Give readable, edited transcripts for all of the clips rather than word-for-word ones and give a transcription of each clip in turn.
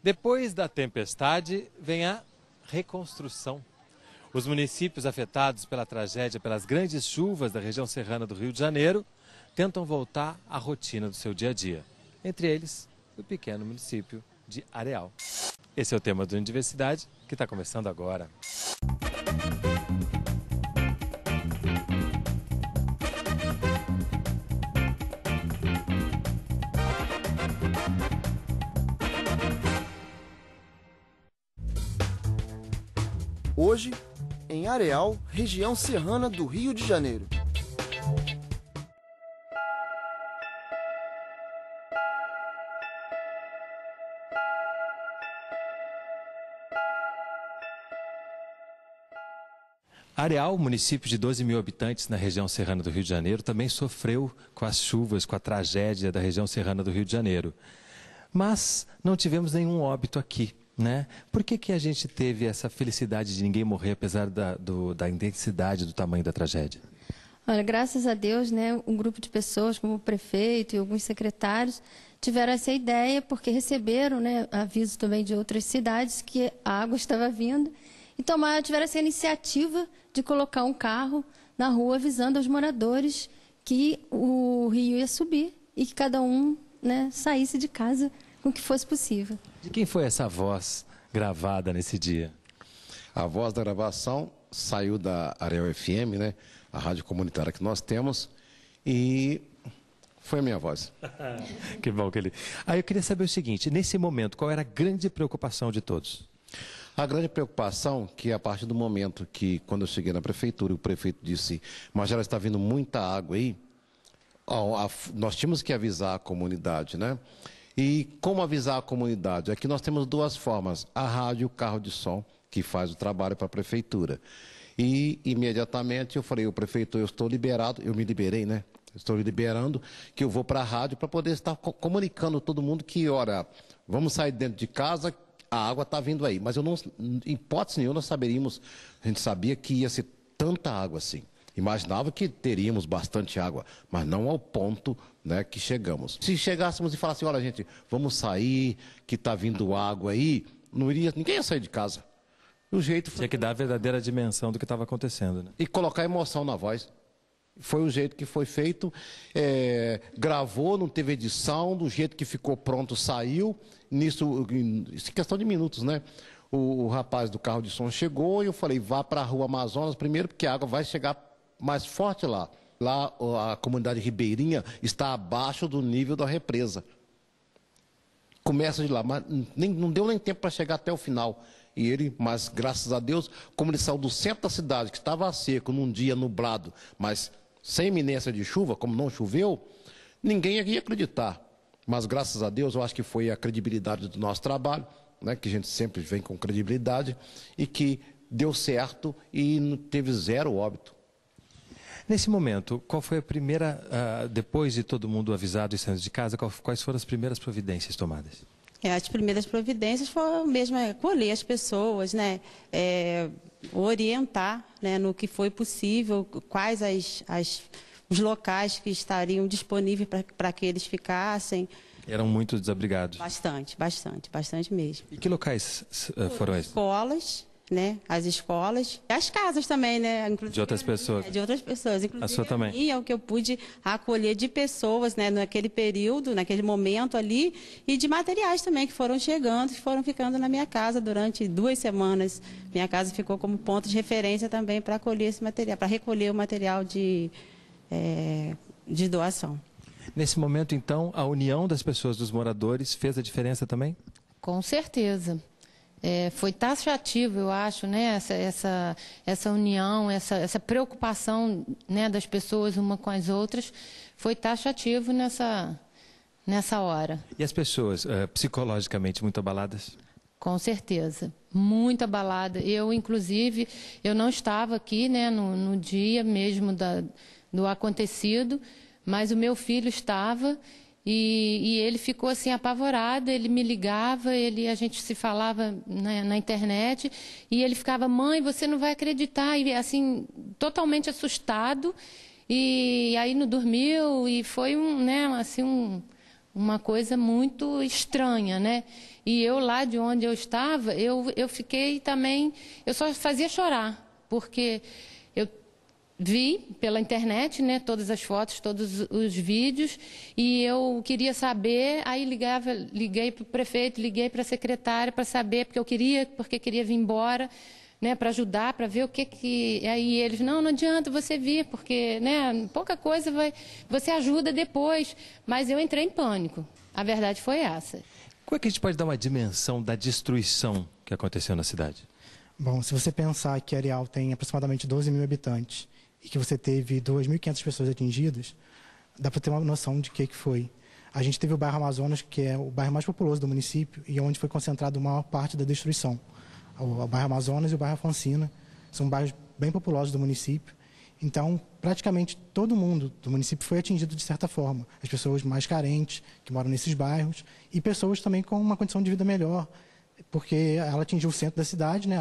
Depois da tempestade, vem a reconstrução. Os municípios afetados pela tragédia, pelas grandes chuvas da região serrana do Rio de Janeiro, tentam voltar à rotina do seu dia a dia. Entre eles, o pequeno município de Areal. Esse é o tema do Universidade, que está começando agora. Hoje, em Areal, região serrana do Rio de Janeiro. Areal, município de 12 mil habitantes na região serrana do Rio de Janeiro, também sofreu com as chuvas, com a tragédia da região serrana do Rio de Janeiro. Mas não tivemos nenhum óbito aqui, né? Por que a gente teve essa felicidade de ninguém morrer, apesar da intensidade, do tamanho da tragédia? Olha, graças a Deus, né, um grupo de pessoas, como o prefeito e alguns secretários, tiveram essa ideia porque receberam, né, aviso também de outras cidades que a água estava vindo e tiveram essa iniciativa de colocar um carro na rua avisando aos moradores que o rio ia subir e que cada um, né, saísse de casa com o que fosse possível. De quem foi essa voz gravada nesse dia? A voz da gravação saiu da Areal FM, né, a rádio comunitária que nós temos, e foi a minha voz. Que bom que ele... Aí eu queria saber o seguinte, nesse momento, qual era a grande preocupação de todos? A grande preocupação que a partir do momento que, quando eu cheguei na prefeitura, o prefeito disse, mas já está vindo muita água aí, nós tínhamos que avisar a comunidade, né? E como avisar a comunidade? Aqui nós temos duas formas, a rádio e o carro de som, que faz o trabalho para a prefeitura. E imediatamente eu falei, o prefeito, eu estou liberado, eu me liberei, né? Estou liberando, que eu vou para a rádio para poder estar comunicando todo mundo que, olha, vamos sair dentro de casa, a água está vindo aí. Mas eu não, em hipótese nenhuma, nós saberíamos, a gente sabia que ia ser tanta água assim. Imaginava que teríamos bastante água, mas não ao ponto, né, que chegamos. Se chegássemos e falassem, olha gente, vamos sair, que está vindo água aí, ninguém ia sair de casa. O jeito Tinha que dar a verdadeira dimensão do que estava acontecendo, né? E colocar emoção na voz. Foi o jeito que foi feito, gravou, não teve edição, do jeito que ficou pronto saiu, nisso, em questão de minutos, né? O rapaz do carro de som chegou e eu falei, vá para a Rua Amazonas primeiro, porque a água vai chegar mais forte lá. Lá a comunidade ribeirinha está abaixo do nível da represa. Começa de lá, mas não deu nem tempo para chegar até o final. Mas graças a Deus, como ele saiu do centro da cidade, que estava seco, num dia nublado, mas sem iminência de chuva, como não choveu, ninguém ia acreditar. Mas graças a Deus, eu acho que foi a credibilidade do nosso trabalho, né, que a gente sempre vem com credibilidade, e que deu certo e teve zero óbito. Nesse momento, qual foi a primeira, depois de todo mundo avisado e saindo de casa, quais foram as primeiras providências tomadas? As primeiras providências foram mesmo acolher as pessoas, né? Orientar, né, no que foi possível, quais os locais que estariam disponíveis para que eles ficassem. Eram muito desabrigados? Bastante mesmo. E que locais foram esses? Escolas, né? As escolas, as casas também, né? Inclusive, de outras pessoas? De outras pessoas. Inclusive, a sua também? É o que eu pude acolher de pessoas, né? Naquele período, naquele momento ali, e de materiais também que foram chegando, que foram ficando na minha casa durante 2 semanas. Minha casa ficou como ponto de referência também para acolher esse material, para recolher o material de doação. Nesse momento, então, a união das pessoas, dos moradores, fez a diferença também? Com certeza. Foi taxativo, eu acho, né? Essa união, essa preocupação, né, das pessoas uma com as outras, foi taxativo nessa hora. E as pessoas, psicologicamente, muito abaladas? Com certeza, muito abalada. Eu, inclusive, eu não estava aqui, né, no dia mesmo do acontecido, mas o meu filho estava. E ele ficou assim apavorado, ele me ligava, a gente se falava na internet e ele ficava, mãe, você não vai acreditar, e assim, totalmente assustado, e aí não dormiu, e foi uma coisa muito estranha, né? E eu lá de onde eu estava, eu fiquei também, eu só fazia chorar, porque eu vi pela internet, né, todas as fotos, todos os vídeos, e eu queria saber, aí liguei para o prefeito, liguei para a secretária para saber, porque queria vir embora, né, para ajudar, para ver o que... Aí eles, não adianta você vir, porque, né, pouca coisa você ajuda depois. Mas eu entrei em pânico. A verdade foi essa. Como é que a gente pode dar uma dimensão da destruição que aconteceu na cidade? Bom, se você pensar que Areal tem aproximadamente 12 mil habitantes e que você teve 2.500 pessoas atingidas, dá para ter uma noção de que foi. A gente teve o bairro Amazonas, que é o bairro mais populoso do município e onde foi concentrada a maior parte da destruição. O bairro Amazonas e o bairro Afoncina são bairros bem populosos do município. Então, praticamente todo mundo do município foi atingido de certa forma. As pessoas mais carentes, que moram nesses bairros, e pessoas também com uma condição de vida melhor, porque ela atingiu o centro da cidade, né?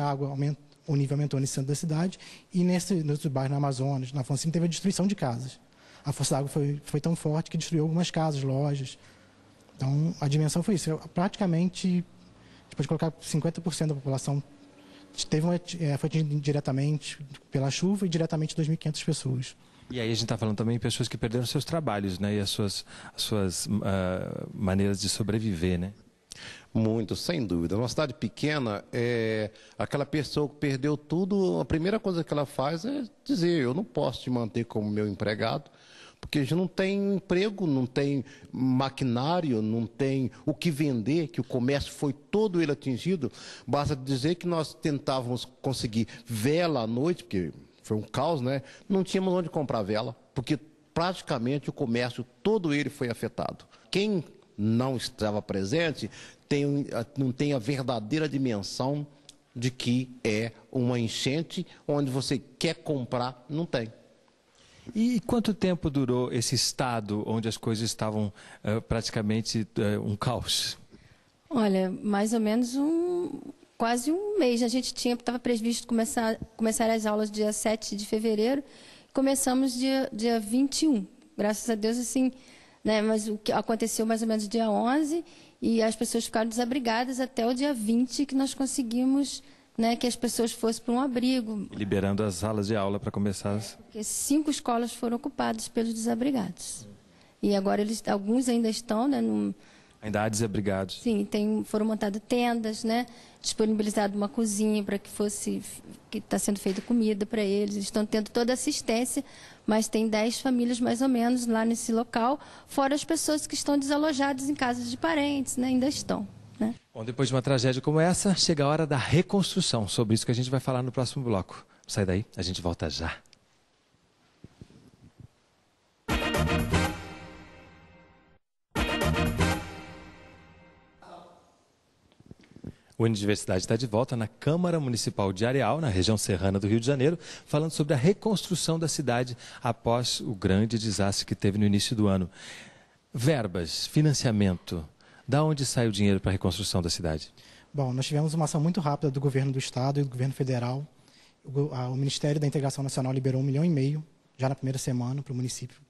O nível aumentou nesse centro da cidade, e nesse bairro no Amazonas, na Afoncina, teve a destruição de casas. A força da água foi tão forte que destruiu algumas casas, lojas. Então, a dimensão foi isso. Praticamente, a gente pode colocar 50% da população foi atingida diretamente pela chuva e diretamente 2.500 pessoas. E aí a gente está falando também de pessoas que perderam seus trabalhos, né? E as suas maneiras de sobreviver, né? Muito, sem dúvida. Numa cidade pequena, aquela pessoa que perdeu tudo, a primeira coisa que ela faz é dizer, eu não posso te manter como meu empregado, porque a gente não tem emprego, não tem maquinário, não tem o que vender, que o comércio foi todo ele atingido. Basta dizer que nós tentávamos conseguir vela à noite, porque foi um caos, né? Não tínhamos onde comprar vela, porque praticamente o comércio todo ele foi afetado. Quem não estava presente não tem a verdadeira dimensão de que é uma enchente onde você quer comprar, não tem. E quanto tempo durou esse estado onde as coisas estavam praticamente um caos? Olha, mais ou menos quase um mês. A gente estava previsto começar as aulas dia 7 de fevereiro. Começamos dia 21. Graças a Deus, assim, né? Mas o que aconteceu mais ou menos dia 11 e as pessoas ficaram desabrigadas até o dia 20, que nós conseguimos, né, que as pessoas fossem para um abrigo. Liberando as salas de aula para começar. Porque 5 escolas foram ocupadas pelos desabrigados. E agora alguns ainda estão, né, ainda há desabrigados. Sim, foram montadas tendas, né, disponibilizado uma cozinha para que está sendo feita comida para eles. Eles estão tendo toda assistência, mas tem 10 famílias mais ou menos lá nesse local, fora as pessoas que estão desalojadas em casas de parentes, né, ainda estão. Né? Bom, depois de uma tragédia como essa, chega a hora da reconstrução. Sobre isso que a gente vai falar no próximo bloco. Sai daí, a gente volta já. O Universidade está de volta na Câmara Municipal de Areal, na região serrana do Rio de Janeiro, falando sobre a reconstrução da cidade após o grande desastre que teve no início do ano. Verbas, financiamento, da onde sai o dinheiro para a reconstrução da cidade? Bom, nós tivemos uma ação muito rápida do governo do estado e do governo federal. O Ministério da Integração Nacional liberou R$1,5 milhão já na primeira semana para o município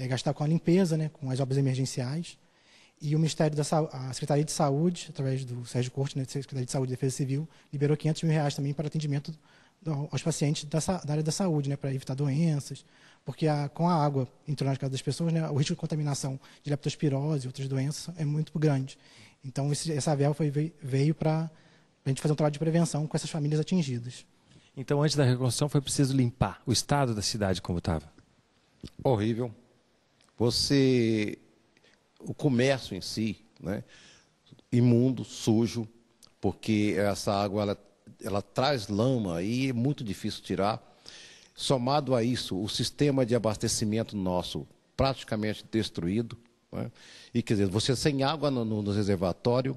gastar com a limpeza, né, com as obras emergenciais. E o Ministério a Secretaria de Saúde, através do Sérgio Corte, né, Secretaria de Saúde e Defesa Civil, liberou R$500 mil também para atendimento aos pacientes da área da saúde, né, para evitar doenças. Porque com a água entrando nas casas das pessoas, né, o risco de contaminação de leptospirose e outras doenças é muito grande. Então, essa verba veio para a gente fazer um trabalho de prevenção com essas famílias atingidas. Então, antes da reconstrução, foi preciso limpar o estado da cidade como estava? Horrível. O comércio em si, né, imundo, sujo, porque essa água ela traz lama e é muito difícil tirar. Somado a isso, o sistema de abastecimento nosso praticamente destruído, né? E quer dizer, você sem água no reservatório,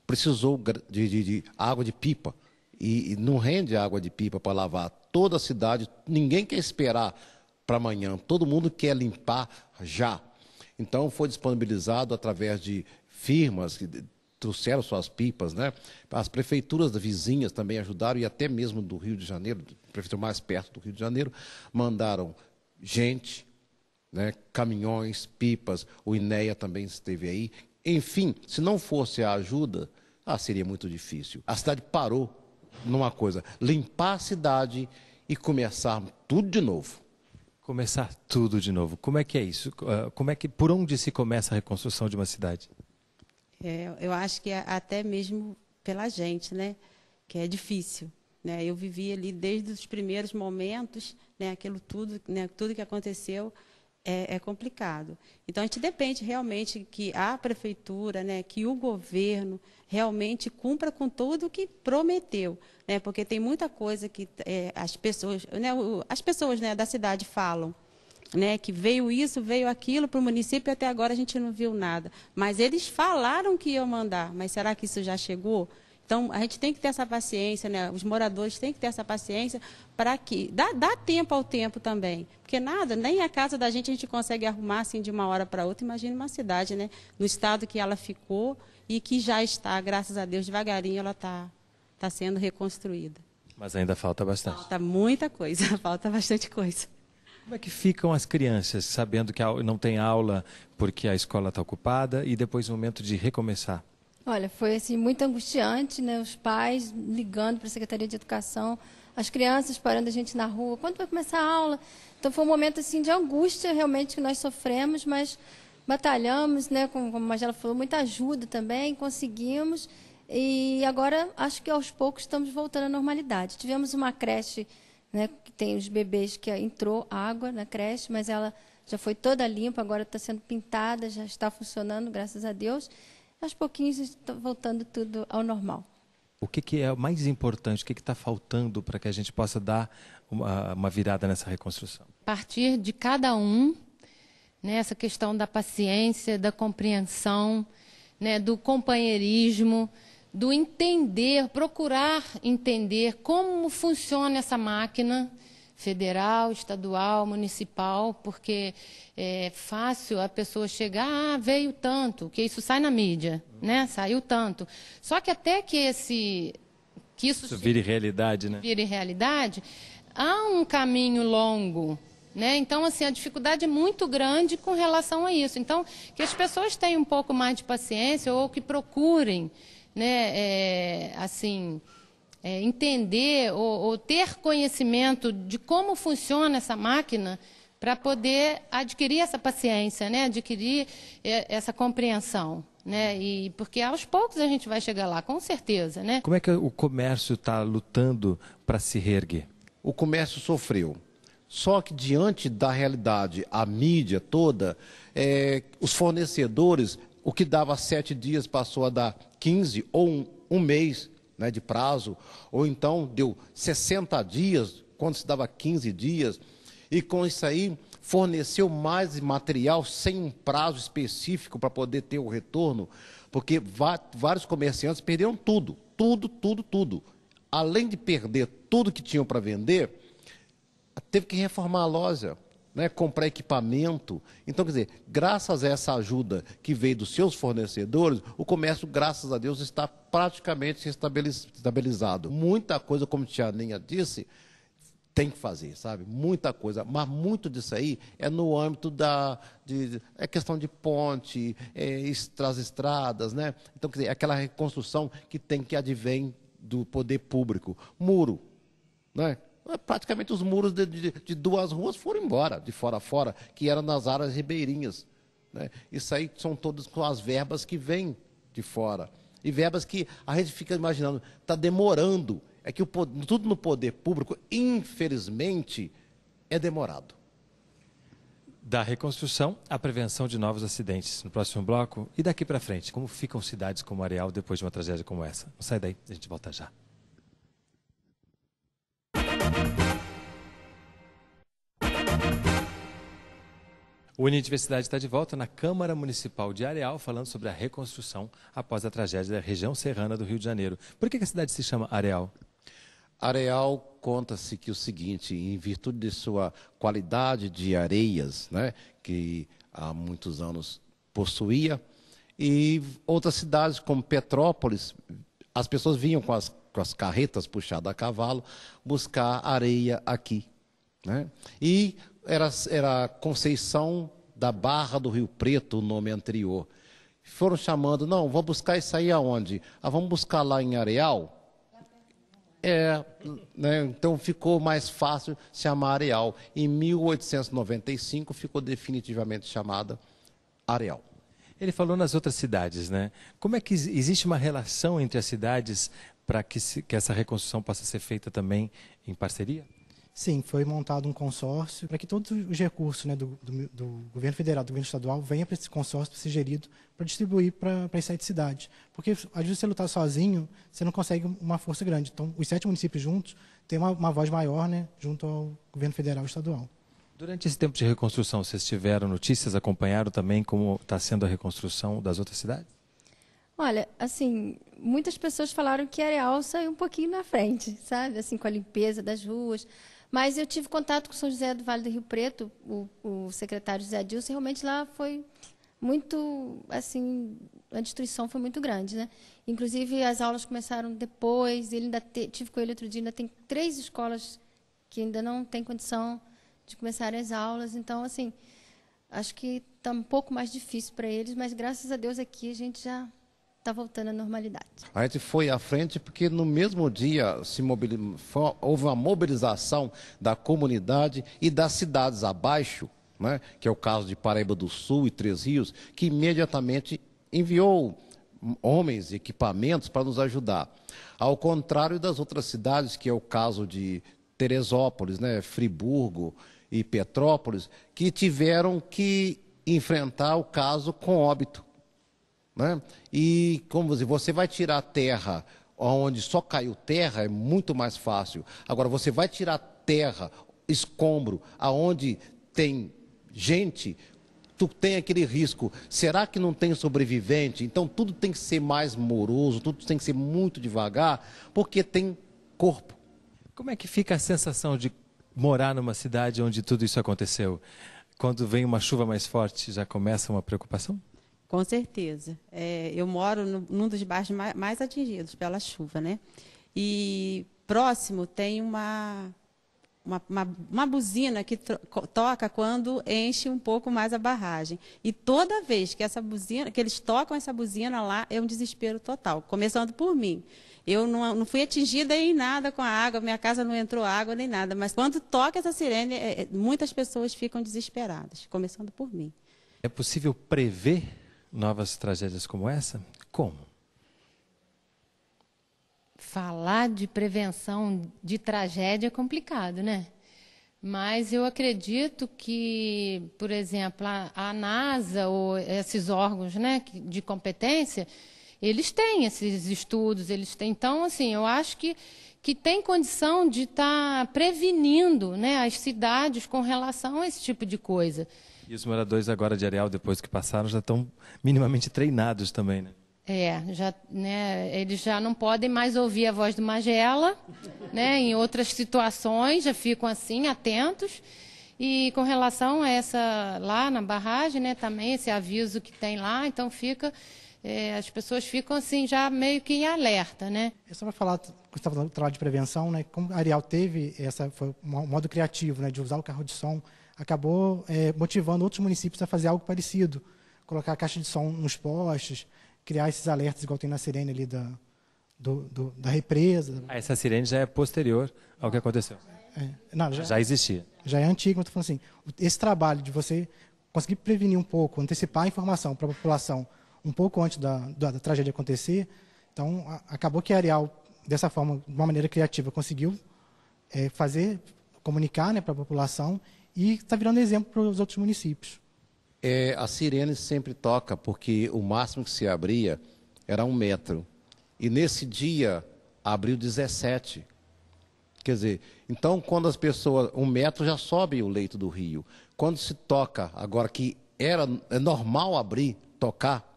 precisou de água de pipa, e não rende água de pipa para lavar toda a cidade, ninguém quer esperar para amanhã, todo mundo quer limpar já. Então foi disponibilizado através de firmas que trouxeram suas pipas, né? As prefeituras vizinhas também ajudaram, e até mesmo do Rio de Janeiro, a prefeitura mais perto do Rio de Janeiro, mandaram gente, né? Caminhões, pipas, o INEA também esteve aí, Enfim, se não fosse a ajuda, seria muito difícil. A cidade parou numa coisa, limpar a cidade e começar tudo de novo. Começar tudo de novo. Como é que é isso? Por onde se começa a reconstrução de uma cidade? Eu acho que até mesmo pela gente, né? Que é difícil. Né? Eu vivi ali desde os primeiros momentos, né? Aquilo tudo, né? Tudo que aconteceu é complicado. Então, a gente depende realmente que a prefeitura, né? Que o governo realmente cumpra com tudo o que prometeu. Né? Porque tem muita coisa que as pessoas, né, da cidade falam. Né, que veio isso, veio aquilo para o município e até agora a gente não viu nada. Mas eles falaram que iam mandar, mas será que isso já chegou? Então, a gente tem que ter essa paciência, né? Os moradores têm que ter essa paciência para que... Dá tempo ao tempo também. Porque nem a casa da gente consegue arrumar assim de uma hora para outra. Imagine uma cidade, né? No estado que ela ficou e que já está, graças a Deus, devagarinho ela está sendo reconstruída. Mas ainda falta bastante. Falta muita coisa, falta bastante coisa. Como é que ficam as crianças, sabendo que não tem aula porque a escola está ocupada e depois o momento de recomeçar? Olha, foi assim, muito angustiante, né? Os pais ligando para a Secretaria de Educação, as crianças parando a gente na rua, quando vai começar a aula? Então foi um momento assim, de angústia realmente que nós sofremos, mas batalhamos, né? Como a Magela falou, muita ajuda também, conseguimos. E agora acho que aos poucos estamos voltando à normalidade. Tivemos uma creche, né, que tem os bebês, que entrou água na creche, mas ela já foi toda limpa, agora está sendo pintada, já está funcionando, graças a Deus. Aos pouquinhos está voltando tudo ao normal. O que é o mais importante? O que está faltando para que a gente possa dar uma virada nessa reconstrução? A partir de cada um, né, essa questão da paciência, da compreensão, né, do companheirismo, do entender, procurar entender como funciona essa máquina federal, estadual, municipal, porque é fácil a pessoa chegar, veio tanto, que isso sai na mídia, né? Saiu tanto. Só que até que isso vire realidade, né? Vire realidade, há um caminho longo. Né? Então, assim, a dificuldade é muito grande com relação a isso. Então, que as pessoas tenham um pouco mais de paciência ou que procurem, né, entender ou ter conhecimento de como funciona essa máquina para poder adquirir essa paciência, né, adquirir essa compreensão. Né? E porque aos poucos a gente vai chegar lá, com certeza. Né? Como é que o comércio está lutando para se reerguer? O comércio sofreu. Só que diante da realidade, a mídia toda, os fornecedores, o que dava 7 dias passou a dar 15 ou um mês, né, de prazo, ou então deu 60 dias, quando se dava 15 dias, e com isso aí forneceu mais material sem um prazo específico para poder ter o retorno, porque vários comerciantes perderam tudo. Além de perder tudo que tinham para vender, teve que reformar a loja, né, comprar equipamento. Então, quer dizer, graças a essa ajuda que veio dos seus fornecedores, o comércio, graças a Deus, está praticamente estabilizado. Muita coisa, como a tia Ninha disse, tem que fazer, sabe? Muita coisa. Mas muito disso aí é no âmbito é questão de ponte, das estradas, né? Então, quer dizer, aquela reconstrução que advém do poder público. Muro, né? Praticamente os muros de 2 ruas foram embora, de fora a fora, que eram nas áreas ribeirinhas. Né? Isso aí são todas com as verbas que vêm de fora. E verbas que a gente fica imaginando, está demorando. É que tudo no poder público, infelizmente, é demorado. Da reconstrução à prevenção de novos acidentes. No próximo bloco, e daqui para frente, como ficam cidades como Areal depois de uma tragédia como essa? Não sai daí, a gente volta já. O Unidiversidade está de volta na Câmara Municipal de Areal, falando sobre a reconstrução após a tragédia da região serrana do Rio de Janeiro. Por que a cidade se chama Areal? Areal, conta-se que o seguinte, em virtude de sua qualidade de areias, né, que há muitos anos possuía, e outras cidades como Petrópolis, as pessoas vinham com as carretas puxadas a cavalo buscar areia aqui. Né? E era Conceição da Barra do Rio Preto, o nome anterior. foram chamando, não, vou buscar isso aí aonde? Ah, vamos buscar lá em Areal? Né, então ficou mais fácil chamar Areal. Em 1895 ficou definitivamente chamada Areal. Ele falou nas outras cidades, né? Como é que existe uma relação entre as cidades para que essa reconstrução possa ser feita também em parceria? Sim, foi montado um consórcio para que todos os recursos, né, do governo federal, do governo estadual, venham para esse consórcio para ser gerido, para distribuir para as 7 cidades. Porque, às vezes, você lutar sozinho, você não consegue uma força grande. Então, os 7 municípios juntos têm uma voz maior, né, junto ao governo federal e estadual. Durante esse tempo de reconstrução, vocês tiveram notícias, acompanharam também como está sendo a reconstrução das outras cidades? Olha, assim, muitas pessoas falaram que Areal saiu um pouquinho na frente, sabe? Assim, com a limpeza das ruas. Mas eu tive contato com São José do Vale do Rio Preto, o secretário José Adilson, e realmente lá foi muito, assim, a destruição foi muito grande, né? Inclusive, as aulas começaram depois, ele ainda tive com ele outro dia, ainda tem 3 escolas que ainda não têm condição de começar as aulas. Então, assim, acho que está um pouco mais difícil para eles, mas graças a Deus aqui a gente já está voltando à normalidade. A gente foi à frente porque no mesmo dia houve uma mobilização da comunidade e das cidades abaixo, né, que é o caso de Paraíba do Sul e Três Rios, que imediatamente enviou homens e equipamentos para nos ajudar. Ao contrário das outras cidades, que é o caso de Teresópolis, né, Friburgo e Petrópolis, que tiveram que enfrentar o caso com óbito. Né? E, como você vai tirar terra onde só caiu terra, é muito mais fácil. Agora, você vai tirar terra, escombro, aonde tem gente, tu tem aquele risco. Será que não tem sobrevivente? Então, tudo tem que ser mais moroso, tudo tem que ser muito devagar, porque tem corpo. Como é que fica a sensação de morar numa cidade onde tudo isso aconteceu? Quando vem uma chuva mais forte, já começa uma preocupação? Com certeza. Eu moro num dos bairros mais atingidos pela chuva, né? E próximo tem uma buzina que toca quando enche um pouco mais a barragem. E toda vez que que eles tocam essa buzina lá, é um desespero total, começando por mim. Eu não fui atingida em nada com a água, minha casa não entrou água nem nada, mas quando toca essa sirene, muitas pessoas ficam desesperadas, começando por mim. É possível prever novas tragédias como essa? Como? Falar de prevenção de tragédia é complicado, né? Mas eu acredito que, por exemplo, a NASA ou esses órgãos, né, de competência, eles têm esses estudos, eles têm. Então, assim, eu acho que tem condição de estar prevenindo, né, as cidades com relação a esse tipo de coisa. E os moradores agora de Areal, depois que passaram, já estão minimamente treinados também, né? Eles já não podem mais ouvir a voz do Magela, né? Em outras situações já ficam assim, atentos. E com relação a essa lá na barragem, né, também esse aviso que tem lá, então as pessoas ficam assim já meio que em alerta, né? É só para falar, quando você estava falando do trabalho de prevenção, né? Como a Areal teve foi um modo criativo, né, de usar o carro de som, acabou motivando outros municípios a fazer algo parecido, colocar a caixa de som nos postes, criar esses alertas igual tem na sirene ali da represa. Essa sirene já é posterior ao que aconteceu. Já existia. Já é antigo, mas estou falando assim, esse trabalho de você conseguir prevenir um pouco, antecipar a informação para a população um pouco antes da tragédia acontecer, então acabou que a Areal, dessa forma, de uma maneira criativa, conseguiu comunicar, né, para a população e está virando exemplo para os outros municípios. A sirene sempre toca, porque o máximo que se abria era 1 metro. E nesse dia abriu 17. Quer dizer, então quando as pessoas, 1 metro já sobe o leito do rio. Quando se toca, agora que é normal abrir, tocar,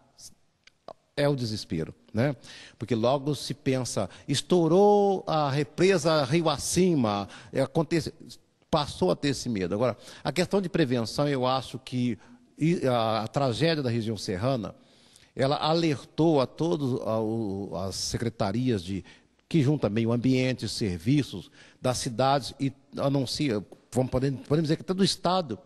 é o desespero, né? Porque logo se pensa, estourou a represa rio acima, passou a ter esse medo. Agora, a questão de prevenção, eu acho que a tragédia da região serrana, ela alertou a todas as secretarias que juntam meio ambiente, serviços das cidades e podemos dizer que até do Estado,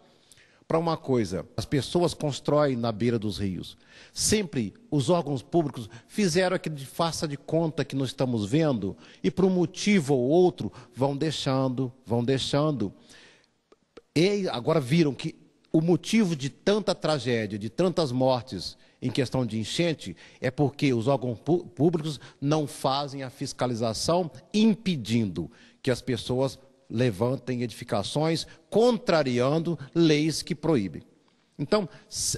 para uma coisa: as pessoas constroem na beira dos rios. Sempre os órgãos públicos fizeram aquele de faça de conta que nós estamos vendo e, por um motivo ou outro, vão deixando. E agora viram que o motivo de tanta tragédia, de tantas mortes em questão de enchente, é porque os órgãos públicos não fazem a fiscalização, impedindo que as pessoas levantem edificações, contrariando leis que proíbem. Então,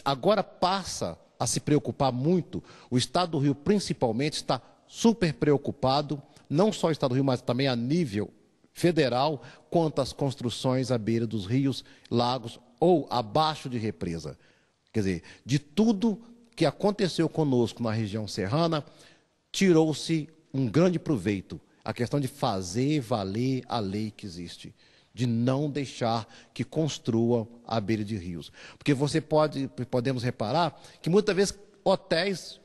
agora passa a se preocupar muito, o Estado do Rio principalmente está super preocupado, não só o Estado do Rio, mas também a nível federal, quanto às construções à beira dos rios, lagos ou abaixo de represa. Quer dizer, de tudo que aconteceu conosco na região serrana, tirou-se um grande proveito. A questão de fazer valer a lei que existe, de não deixar que construam à beira de rios. Porque podemos reparar que muitas vezes hotéis,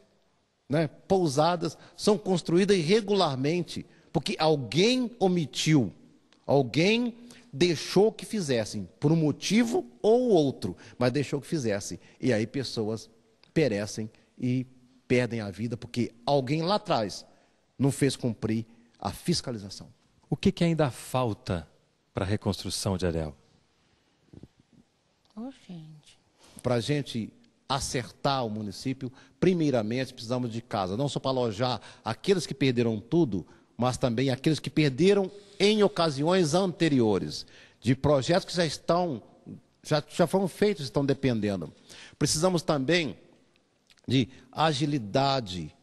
né, pousadas, são construídas irregularmente, porque alguém omitiu, alguém deixou que fizessem, por um motivo ou outro, mas deixou que fizessem. E aí pessoas perecem e perdem a vida, porque alguém lá atrás não fez cumprir a fiscalização. O que ainda falta para a reconstrução de Areal? Para a gente acertar o município, primeiramente precisamos de casa, não só para alojar aqueles que perderam tudo, mas também aqueles que perderam em ocasiões anteriores, de projetos que já foram feitos, estão dependendo. Precisamos também de agilidade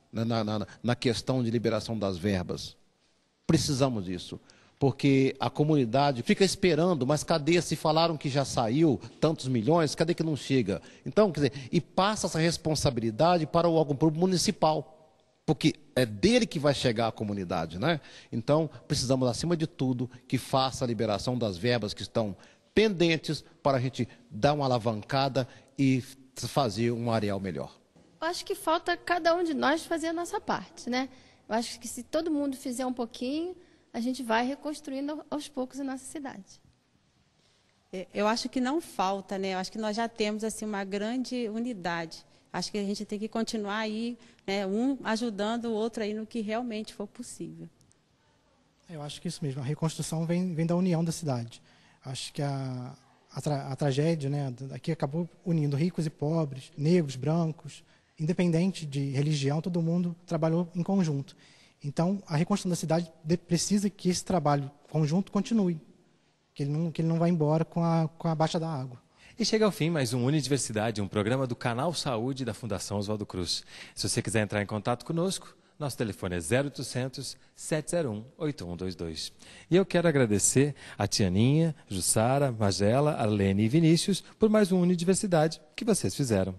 na questão de liberação das verbas. Precisamos disso, porque a comunidade fica esperando, mas cadê? Se falaram que já saiu tantos milhões, cadê que não chega? Então, quer dizer, e passa essa responsabilidade para o órgão público municipal, porque é dele que vai chegar a comunidade, né? Então, precisamos, acima de tudo, que faça a liberação das verbas que estão pendentes para a gente dar uma alavancada e fazer um Areal melhor. Eu acho que falta cada um de nós fazer a nossa parte, né? Eu acho que se todo mundo fizer um pouquinho, a gente vai reconstruindo aos poucos a nossa cidade. Eu acho que não falta, né? Eu acho que nós já temos assim uma grande unidade. Acho que a gente tem que continuar aí, né, um ajudando o outro aí no que realmente for possível. Eu acho que isso mesmo, a reconstrução vem da união da cidade. Acho que a tragédia, né, aqui acabou unindo ricos e pobres, negros, brancos, independente de religião, todo mundo trabalhou em conjunto. Então, a reconstrução da cidade precisa que esse trabalho conjunto continue, que ele não vá embora com a baixa da água. E chega ao fim mais um Unidiversidade, um programa do Canal Saúde da Fundação Oswaldo Cruz. Se você quiser entrar em contato conosco, nosso telefone é 0800 701 8122. E eu quero agradecer a Tianinha, Jussara, Magela, Arlene e Vinícius por mais um Unidiversidade que vocês fizeram.